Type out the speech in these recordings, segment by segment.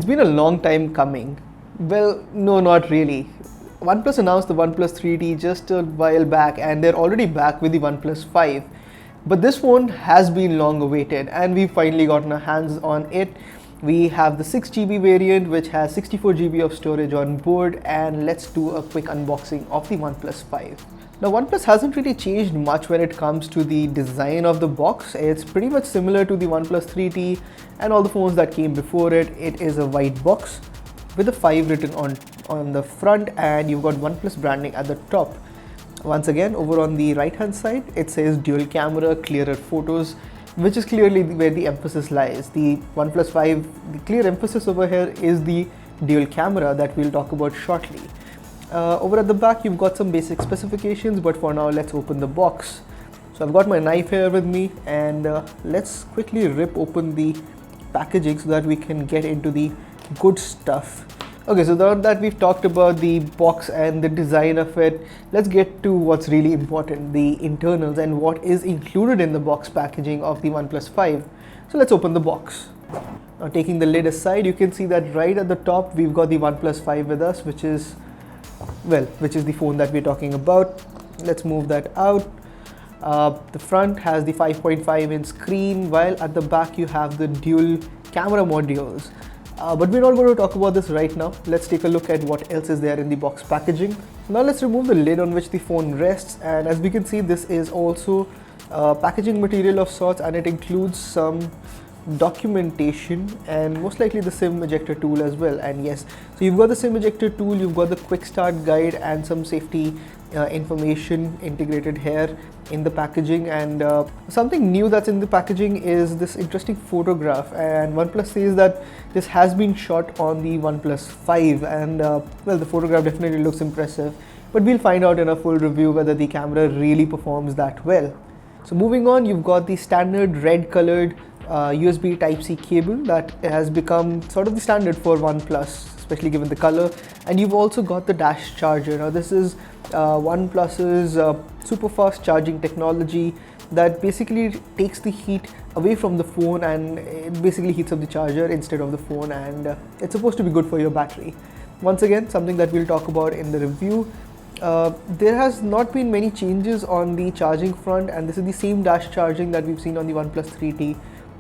been a long time coming. Well, no, not really. OnePlus announced the OnePlus 3T just a while back and they're already back with the OnePlus 5. But this phone has been long awaited and we've finally gotten our hands on it. We have the 6GB variant which has 64GB of storage on board, and let's do a quick unboxing of the OnePlus 5. Now OnePlus hasn't really changed much when it comes to the design of the box. It's pretty much similar to the OnePlus 3T and all the phones that came before it. It is a white box with a 5 written on the front, and you've got OnePlus branding at the top. Once again, over on the right hand side it says dual camera, clearer photos, which is clearly where the emphasis lies. The OnePlus 5, the clear emphasis over here is the dual camera that we'll talk about shortly. Over at the back you've got some basic specifications, but for now let's open the box. So I've got my knife here with me, and let's quickly rip open the packaging so that we can get into the good stuff. Okay, so now that we've talked about the box and the design of it, let's get to what's really important, the internals and what is included in the box packaging of the OnePlus 5. So let's open the box. Now taking the lid aside, you can see that right at the top we've got the OnePlus 5 with us, which is the phone that we're talking about. Let's move that out. The front has the 5.5-inch screen, while at the back you have the dual camera modules. But we're not going to talk about this right now. Let's take a look at what else is there in the box packaging. Now let's remove the lid on which the phone rests, and as we can see, this is also packaging material of sorts, and it includes some documentation and most likely the SIM ejector tool as well. And yes, so you've got the SIM ejector tool, you've got the quick start guide and some safety information integrated here in the packaging. And something new that's in the packaging is this interesting photograph, and OnePlus says that this has been shot on the OnePlus 5, and well, the photograph definitely looks impressive, but we'll find out in a full review whether the camera really performs that well. So moving on, you've got the standard red colored USB Type-C cable that has become sort of the standard for OnePlus, especially given the color. And you've also got the dash charger. Now this is OnePlus's super fast charging technology that basically takes the heat away from the phone, and it basically heats up the charger instead of the phone, and it's supposed to be good for your battery. Once again, something that we'll talk about in the review. There has not been many changes on the charging front, and this is the same dash charging that we've seen on the OnePlus 3T.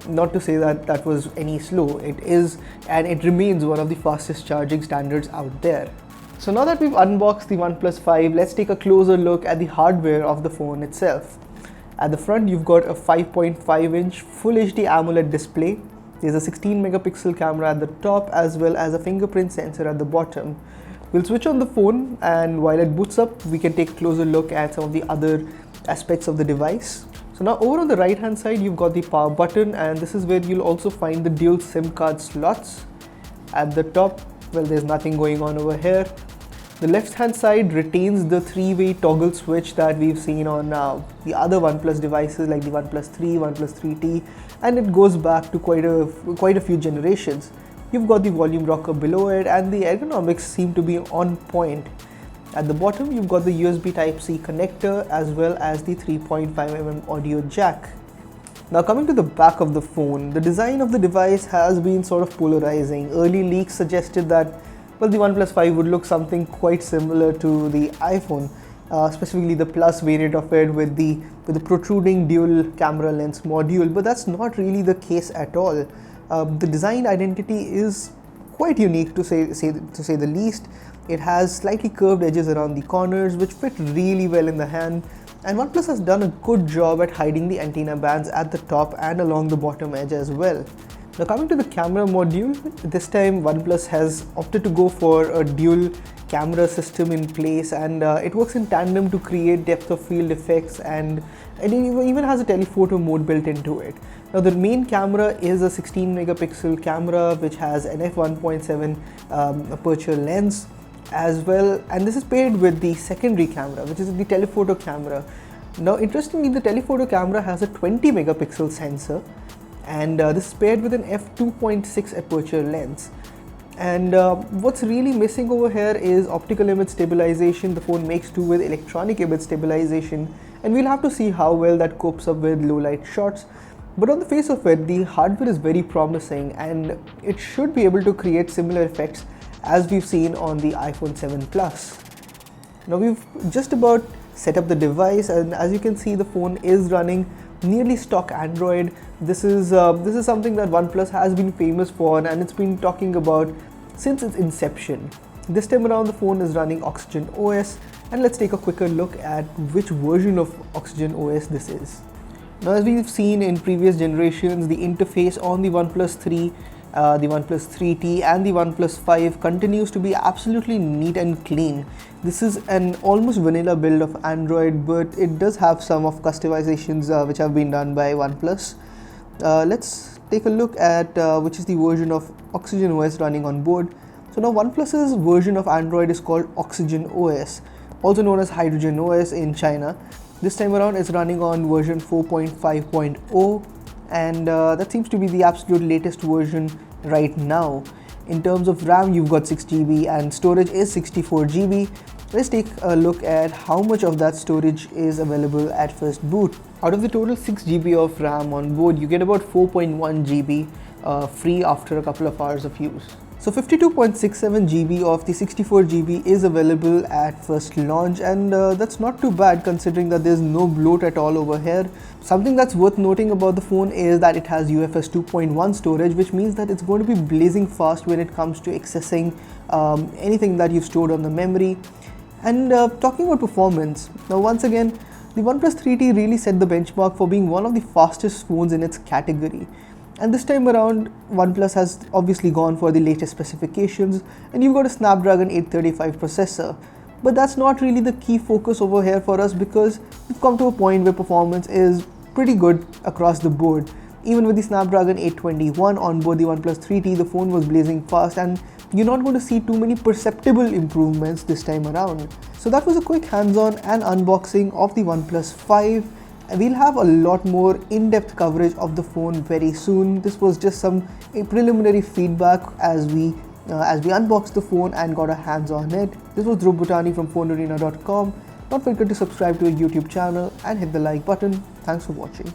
Not to say that that was any slow, it is, and it remains one of the fastest charging standards out there. So now that we've unboxed the OnePlus 5, let's take a closer look at the hardware of the phone itself. At the front you've got a 5.5-inch Full HD AMOLED display. There's a 16 megapixel camera at the top as well as a fingerprint sensor at the bottom. We'll switch on the phone, and while it boots up we can take a closer look at some of the other aspects of the device. So now over on the right hand side you've got the power button, and this is where you'll also find the dual SIM card slots. At the top, well, there's nothing going on over here. The left hand side retains the 3-way toggle switch that we've seen on the other OnePlus devices like the OnePlus 3, OnePlus 3T, and it goes back to quite a few generations. You've got the volume rocker below it, and the ergonomics seem to be on point. At the bottom you've got the USB Type-C connector as well as the 3.5mm audio jack. Now coming to the back of the phone, the design of the device has been sort of polarizing. Early leaks suggested that, well, the OnePlus 5 would look something quite similar to the iPhone, specifically the Plus variant of it with the protruding dual camera lens module, but that's not really the case at all. The design identity is quite unique to say the least. It has slightly curved edges around the corners which fit really well in the hand, and OnePlus has done a good job at hiding the antenna bands at the top and along the bottom edge as well. Now coming to the camera module, this time OnePlus has opted to go for a dual camera system in place, and it works in tandem to create depth of field effects, and it even has a telephoto mode built into it. Now the main camera is a 16 megapixel camera which has an f1.7 aperture lens as well, and this is paired with the secondary camera which is the telephoto camera. Now interestingly, the telephoto camera has a 20 megapixel sensor, and this is paired with an f2.6 aperture lens. And what's really missing over here is optical image stabilization. The phone makes do with electronic image stabilization, and we'll have to see how well that copes up with low light shots. But on the face of it, the hardware is very promising and it should be able to create similar effects as we've seen on the iPhone 7 Plus. Now we've just about set up the device, and as you can see, the phone is running nearly stock Android. This is something that OnePlus has been famous for, and it's been talking about since its inception. This time around, the phone is running Oxygen OS, and let's take a quicker look at which version of Oxygen OS this is. Now, as we've seen in previous generations, the interface on the OnePlus 3, the OnePlus 3T and the OnePlus 5 continues to be absolutely neat and clean. This is an almost vanilla build of Android, but it does have some of customizations which have been done by OnePlus. Let's take a look at which is the version of Oxygen OS running on board. So now OnePlus's version of Android is called Oxygen OS, also known as Hydrogen OS in China. This time around it's running on version 4.5.0, and that seems to be the absolute latest version right now. In terms of RAM, you've got 6GB and storage is 64GB. Let's take a look at how much of that storage is available at first boot. Out of the total 6GB of RAM on board, you get about 4.1GB free after a couple of hours of use. So 52.67GB of the 64GB is available at first launch, and that's not too bad considering that there's no bloat at all over here. Something that's worth noting about the phone is that it has UFS 2.1 storage, which means that it's going to be blazing fast when it comes to accessing anything that you've stored on the memory. And talking about performance, now once again, the OnePlus 3T really set the benchmark for being one of the fastest phones in its category. And this time around, OnePlus has obviously gone for the latest specifications, and you've got a Snapdragon 835 processor. But that's not really the key focus over here for us, because we've come to a point where performance is pretty good across the board. Even with the Snapdragon 821 on board the OnePlus 3T, the phone was blazing fast, and you're not going to see too many perceptible improvements this time around. So that was a quick hands-on and unboxing of the OnePlus 5. We'll have a lot more in-depth coverage of the phone very soon. This was just some preliminary feedback as we unboxed the phone and got our hands on it. This was Dhruv Bhutani from FoneArena.com. Don't forget to subscribe to our YouTube channel and hit the like button. Thanks for watching.